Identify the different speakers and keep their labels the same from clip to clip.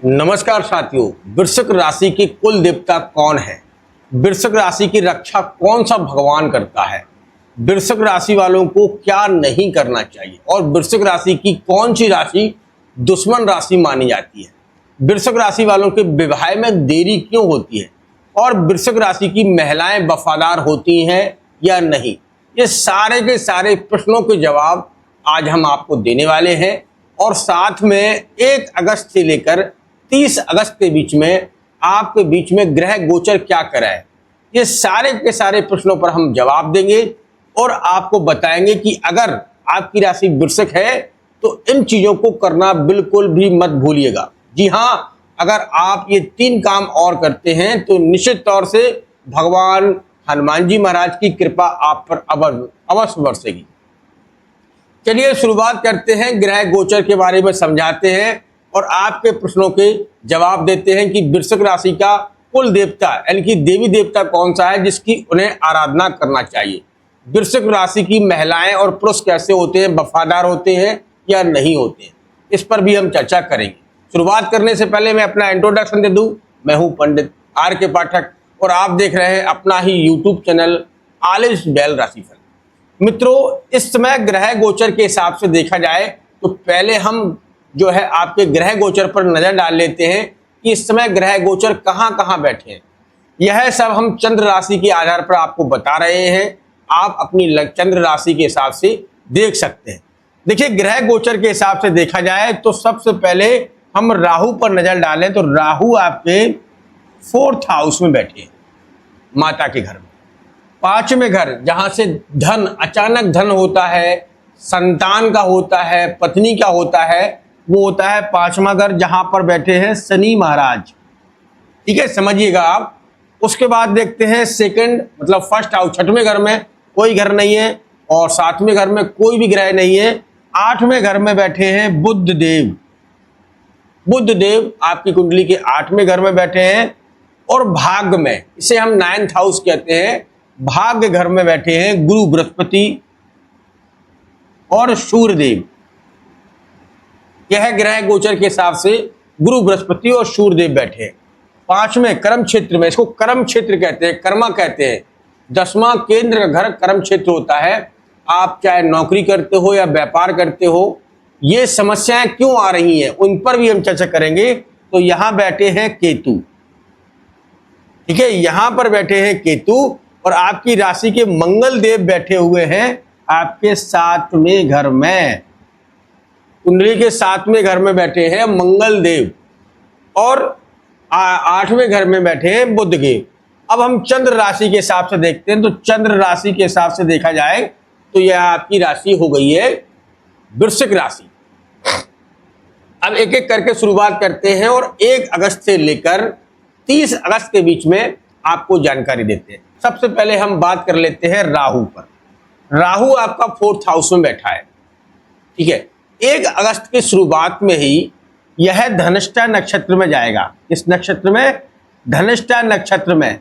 Speaker 1: नमस्कार साथियों, वृश्चिक राशि की कुल देवता कौन है? वृश्चिक राशि की रक्षा कौन सा भगवान करता है? वृश्चिक राशि वालों को क्या नहीं करना चाहिए और वृश्चिक राशि की कौन सी राशि दुश्मन राशि मानी जाती है? वृश्चिक राशि वालों के विवाह में देरी क्यों होती है और वृश्चिक राशि की महिलाएं वफादार होती हैं या नहीं? ये सारे के सारे प्रश्नों के जवाब आज हम आपको देने वाले हैं और साथ में 1 अगस्त से लेकर 30 अगस्त के बीच में आपके बीच में ग्रह गोचर क्या कर रहा है, ये सारे के सारे प्रश्नों पर हम जवाब देंगे और आपको बताएंगे कि अगर आपकी राशि वृश्चिक है तो इन चीजों को करना बिल्कुल भी मत भूलिएगा। जी हाँ, अगर आप ये 3 काम और करते हैं तो निश्चित तौर से भगवान हनुमान जी महाराज की कृपा आप पर अवश्य बरसेगी। चलिए शुरुआत करते हैं, ग्रह गोचर के बारे में समझाते हैं और आपके प्रश्नों के जवाब देते हैं कि वृश्चिक राशि का कुल देवता यानी कि देवी देवता कौन सा है जिसकी उन्हें आराधना करना चाहिए। वृश्चिक राशि की महिलाएं और पुरुष कैसे होते हैं, वफादार होते हैं या नहीं होते हैं, इस पर भी हम चर्चा करेंगे। शुरुआत करने से पहले मैं अपना इंट्रोडक्शन दे दूं। मैं हूं पंडित आर के पाठक और आप देख रहे हैं अपना ही यूट्यूब चैनल आलिस बैल राशिफल। मित्रों, इस समय ग्रह गोचर के हिसाब से देखा जाए तो पहले हम जो है आपके ग्रह गोचर पर नजर डाल लेते हैं कि इस समय ग्रह गोचर कहां कहां बैठे हैं। यह सब हम चंद्र राशि के आधार पर आपको बता रहे हैं, आप अपनी चंद्र राशि के हिसाब से देख सकते हैं। देखिए, ग्रह गोचर के हिसाब से देखा जाए तो सबसे पहले हम राहु पर नजर डालें तो राहु आपके 4th हाउस में बैठे हैं, माता के घर में। 5वें घर जहां से धन, अचानक धन होता है, संतान का होता है, पत्नी का होता है, वो होता है 5वां घर जहां पर बैठे हैं शनि महाराज। ठीक है, समझिएगा आप। उसके बाद देखते हैं सेकंड मतलब 1st हाउस, 6वें घर में कोई घर नहीं है और 7वें घर में कोई भी ग्रह नहीं है। 8वें घर में बैठे हैं बुध देव। बुध देव आपकी कुंडली के 8वें घर में बैठे हैं और भाग्य में, इसे हम 9th हाउस कहते हैं, भाग्य घर में बैठे हैं गुरु बृहस्पति और सूर्यदेव। यह ग्रह गोचर के हिसाब से गुरु बृहस्पति और सूर्यदेव बैठे हैं 5वें कर्म क्षेत्र में। इसको कर्म क्षेत्र कहते हैं, कर्मा कहते हैं। 10वां केंद्र का घर कर्म क्षेत्र होता है। आप चाहे नौकरी करते हो या व्यापार करते हो, ये समस्याएं क्यों आ रही हैं उन पर भी हम चर्चा करेंगे। तो यहां बैठे हैं केतु। ठीक है, यहां पर बैठे हैं केतु और आपकी राशि के मंगल देव बैठे हुए हैं आपके 7वें घर में। कुंडली के 7वें घर में बैठे हैं मंगल देव और 8वें घर में बैठे हैं बुध देव। अब हम चंद्र राशि के हिसाब से देखते हैं तो चंद्र राशि के हिसाब से देखा जाए तो यह आपकी राशि हो गई है वृश्चिक राशि। अब एक एक करके शुरुआत करते हैं और 1 अगस्त से लेकर 30 अगस्त के बीच में आपको जानकारी देते हैं। सबसे पहले हम बात कर लेते हैं राहु पर। राहु आपका 4th हाउस में बैठा है। ठीक है, 1 अगस्त की शुरुआत में ही यह धनिष्ठा नक्षत्र में जाएगा। इस नक्षत्र में, धनिष्ठा नक्षत्र में,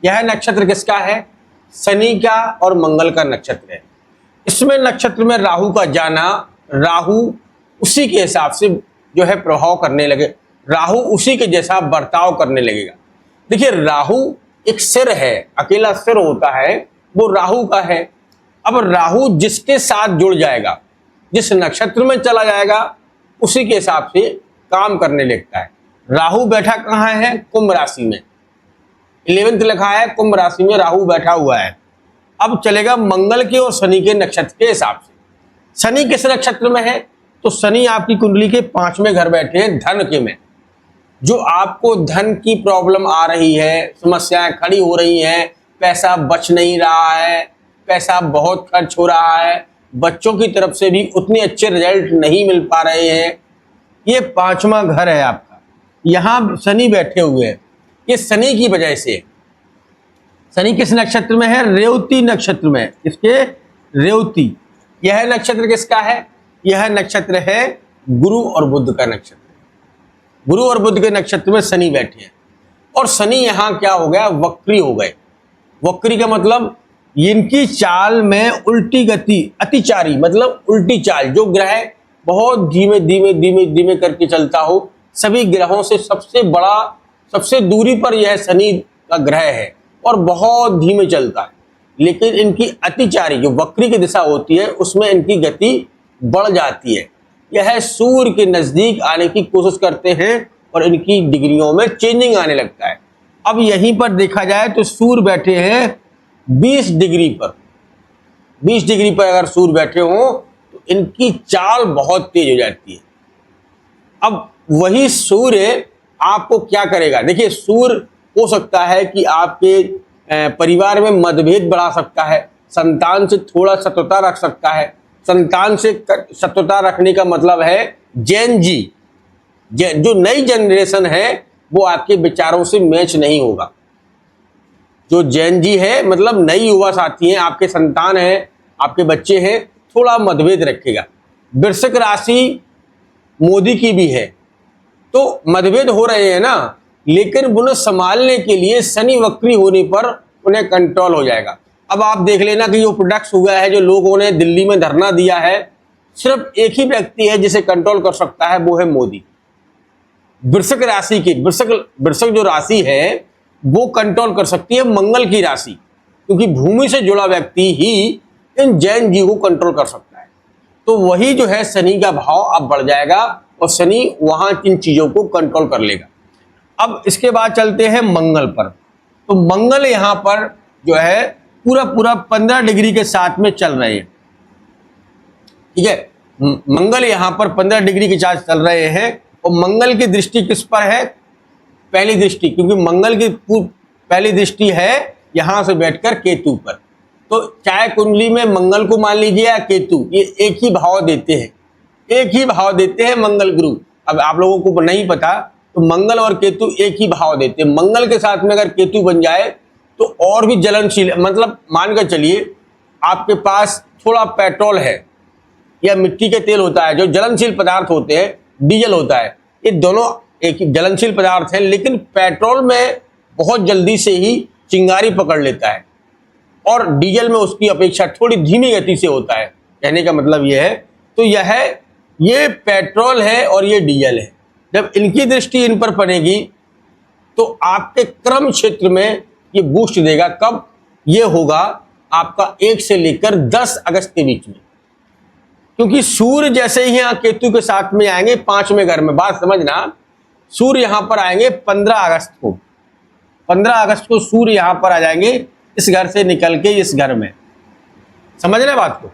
Speaker 1: यह नक्षत्र किसका है? शनि का और मंगल का नक्षत्र है। इसमें नक्षत्र में राहु का जाना, राहु उसी के हिसाब से जो है प्रभाव करने लगे, राहु उसी के जैसा बर्ताव करने लगेगा। देखिए, राहु एक सिर है, अकेला सिर होता है, वो राहु का है। अब राहु जिसके साथ जुड़ जाएगा, जिस नक्षत्र में चला जाएगा, उसी के हिसाब से काम करने लगता है। राहु बैठा कहाँ है? कुंभ राशि में। 11th लिखा है, कुंभ राशि में राहु बैठा हुआ है। अब चलेगा मंगल के और शनि के नक्षत्र के हिसाब से। शनि किस नक्षत्र में है? तो शनि आपकी कुंडली के 5वें घर बैठे हैं धन के में। जो आपको धन की प्रॉब्लम आ रही है, समस्याएं खड़ी हो रही हैं, पैसा बच नहीं रहा है, पैसा बहुत खर्च हो रहा है, बच्चों की तरफ से भी उतने अच्छे रिजल्ट नहीं मिल पा रहे हैं, ये 5वां घर है आपका। यहां शनि बैठे हुए हैं, ये शनि की वजह से। शनि किस नक्षत्र में है? रेवती नक्षत्र में। इसके रेवती, यह नक्षत्र किसका है? यह नक्षत्र है गुरु और बुध का नक्षत्र। गुरु और बुध के नक्षत्र में शनि बैठे हैं और शनि यहां क्या हो गया? वक्री हो गए। वक्री का मतलब इनकी चाल में उल्टी गति, अतिचारी मतलब उल्टी चाल। जो ग्रह बहुत धीमे धीमे धीमे धीमे करके चलता हो, सभी ग्रहों से सबसे बड़ा, सबसे दूरी पर यह शनि का ग्रह है और बहुत धीमे चलता है, लेकिन इनकी अतिचारी जो वक्री की दिशा होती है उसमें इनकी गति बढ़ जाती है। यह सूर्य के नजदीक आने की कोशिश करते हैं और इनकी डिग्रियों में चेंजिंग आने लगता है। अब यहीं पर देखा जाए तो सूर्य बैठे हैं 20 डिग्री पर। 20 डिग्री पर अगर सूर्य बैठे हों तो इनकी चाल बहुत तेज हो जाती है। अब वही सूर्य आपको क्या करेगा, देखिए सूर्य हो सकता है कि आपके परिवार में मतभेद बढ़ा सकता है, संतान से थोड़ा शत्रुता रख सकता है। संतान से शत्रुता रखने का मतलब है जेन जी, जो नई जनरेशन है वो आपके विचारों से मैच नहीं होगा। जो जैन जी है मतलब नई युवा साथी हैं, आपके संतान हैं, आपके बच्चे हैं, थोड़ा मतभेद रखेगा। वृश्चिक राशि मोदी की भी है, तो मतभेद हो रहे हैं ना, लेकिन उन्हें संभालने के लिए शनि वक्री होने पर उन्हें कंट्रोल हो जाएगा। अब आप देख लेना कि जो प्रोडक्ट्स हुआ है, जो लोगों ने दिल्ली में धरना दिया है, सिर्फ एक ही व्यक्ति है जिसे कंट्रोल कर सकता है, वो है मोदी। वृश्चिक राशि की वृश्चिक जो राशि है वो कंट्रोल कर सकती है मंगल की राशि, क्योंकि भूमि से जुड़ा व्यक्ति ही इन जैन जी को कंट्रोल कर सकता है। तो वही जो है शनि का भाव अब बढ़ जाएगा और शनि वहां इन चीजों को कंट्रोल कर लेगा। अब इसके बाद चलते हैं मंगल पर। तो मंगल यहां पर जो है पूरा 15 डिग्री के साथ में चल रहे हैं, ठीक है। मंगल यहां पर 15 डिग्री के साथ चल रहे हैं और मंगल की दृष्टि किस पर है, पहली दृष्टि, क्योंकि मंगल की पहली दृष्टि है यहां से बैठकर केतु पर। तो चाहे कुंडली में मंगल को मान लीजिए या केतु, ये एक ही भाव देते हैं, एक ही भाव देते हैं मंगल गुरु। अब आप लोगों को नहीं पता तो मंगल और केतु एक ही भाव देते हैं। मंगल के साथ में अगर केतु बन जाए तो और भी जलनशील, मतलब मान कर चलिए आपके पास थोड़ा पेट्रोल है या मिट्टी के तेल होता है, जो जलनशील पदार्थ होते हैं, डीजल होता है, ये दोनों एक ही जलनशील पदार्थ है, लेकिन पेट्रोल में बहुत जल्दी से ही चिंगारी पकड़ लेता है और डीजल में उसकी अपेक्षा थोड़ी धीमी गति से होता है। कहने का मतलब यह है, तो ये पेट्रोल है और ये डीजल है। जब इनकी दृष्टि इन पर पड़ेगी तो आपके कर्म क्षेत्र में ये बूस्ट देगा। कब ये होगा, आपका 1 से लेकर 10 अगस्त के बीच में, क्योंकि सूर्य जैसे ही यहाँ केतु के साथ में आएंगे 5वें घर में, बात समझना, सूर्य यहां पर आएंगे 15 अगस्त को। 15 अगस्त को सूर्य यहां पर आ जाएंगे इस घर से निकल के इस घर में, समझ रहे बात को।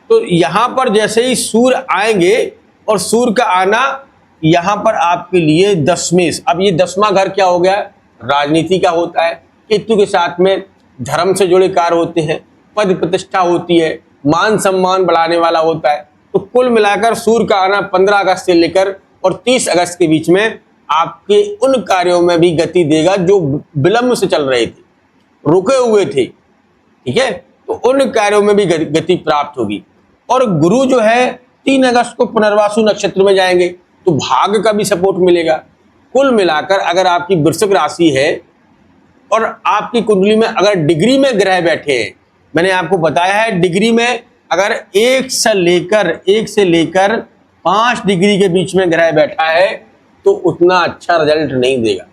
Speaker 1: तो यहां पर जैसे ही सूर्य आएंगे और सूर्य का आना यहां पर आपके लिए 10वें, अब ये 10वां घर क्या हो गया, राजनीति का होता है। केतु के साथ में धर्म से जुड़े कार्य होते हैं, पद प्रतिष्ठा होती है, मान सम्मान बढ़ाने वाला होता है। तो कुल मिलाकर सूर्य का आना 15 अगस्त से लेकर और 30 अगस्त के बीच में आपके उन कार्यों में भी गति देगा जो विलंब से चल रहे थे, रुके हुए थे, ठीक है। तो उन कार्यों में भी गति प्राप्त होगी। और गुरु जो है 3 अगस्त को पुनर्वासु नक्षत्र में जाएंगे, तो भाग्य का भी सपोर्ट मिलेगा। कुल मिलाकर अगर आपकी वृश्चिक राशि है और आपकी कुंडली में अगर डिग्री में ग्रह बैठे हैं, मैंने आपको बताया है डिग्री में अगर 1 से लेकर 5 डिग्री के बीच में ग्रह बैठा है तो उतना अच्छा रिजल्ट नहीं देगा।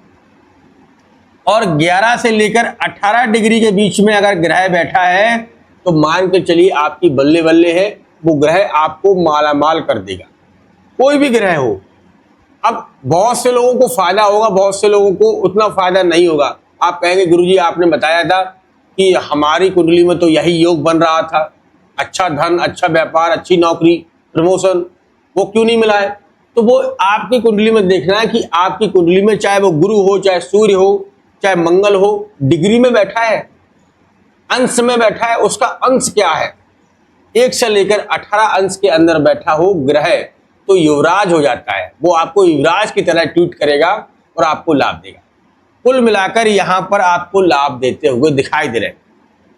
Speaker 1: और 11 से लेकर 18 डिग्री के बीच में अगर ग्रह बैठा है तो मान के चलिए आपकी बल्ले बल्ले है, वो ग्रह आपको मालामाल कर देगा, कोई भी ग्रह हो। अब बहुत से लोगों को फायदा होगा, बहुत से लोगों को उतना फायदा नहीं होगा। आप कहेंगे गुरुजी आपने बताया था कि हमारी कुंडली में तो यही योग बन रहा था, अच्छा धन, अच्छा व्यापार, अच्छी नौकरी, प्रमोशन, वो क्यों नहीं मिला है। तो वो आपकी कुंडली में देखना है कि आपकी कुंडली में चाहे वो गुरु हो, चाहे सूर्य हो, चाहे मंगल हो, डिग्री में बैठा है, अंश में बैठा है, उसका अंश क्या है। 1 से लेकर 18 अंश के अंदर बैठा हो ग्रह तो युवराज हो जाता है, वो आपको युवराज की तरह ट्रीट करेगा और आपको लाभ देगा। कुल मिलाकर यहां पर आपको लाभ देते हुए दिखाई दे रहे।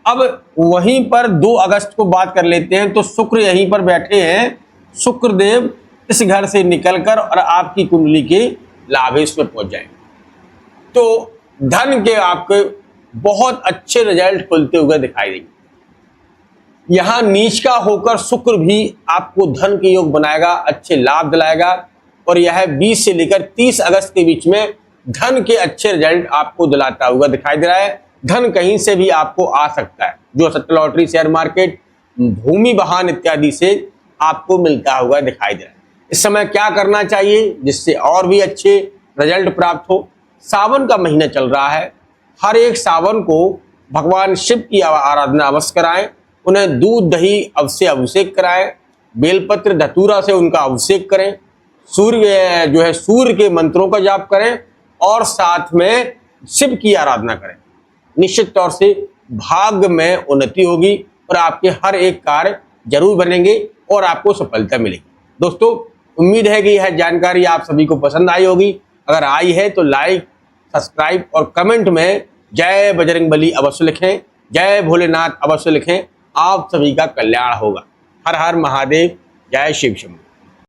Speaker 1: अब वहीं पर 2 अगस्त को बात कर लेते हैं। तो शुक्र यहीं पर बैठे हैं, शुक्रदेव इस घर से निकलकर और आपकी कुंडली के लाभेश में पहुंच जाएंगे, तो धन के आपके बहुत अच्छे रिजल्ट खुलते हुए दिखाई देंगे। यहां नीच का होकर शुक्र भी आपको धन के योग बनाएगा, अच्छे लाभ दिलाएगा। और यह 20 से लेकर 30 अगस्त के बीच में धन के अच्छे रिजल्ट आपको दिलाता हुआ दिखाई दे रहा है। धन कहीं से भी आपको आ सकता है, जो सट्टा लॉटरी, शेयर मार्केट, भूमि वाहन इत्यादि से आपको मिलता हुआ दिखाई दे रहा है। इस समय क्या करना चाहिए जिससे और भी अच्छे रिजल्ट प्राप्त हो? सावन का महीना चल रहा है, हर एक सावन को भगवान शिव की आराधना अवश्य कराएं, उन्हें दूध दही अवश्य अभिषेक कराएं, बेलपत्र धतूरा से उनका अभिषेक करें, सूर्य के मंत्रों का जाप करें और साथ में शिव की आराधना करें। निश्चित तौर से भाग्य में उन्नति होगी और आपके हर एक कार्य जरूर बनेंगे और आपको सफलता मिलेगी। दोस्तों, उम्मीद है कि यह जानकारी आप सभी को पसंद आई होगी। अगर आई है तो लाइक, सब्सक्राइब और कमेंट में जय बजरंगबली अवश्य लिखें, जय भोलेनाथ अवश्य लिखें। आप सभी का कल्याण होगा। हर हर महादेव, जय शिव शंभू।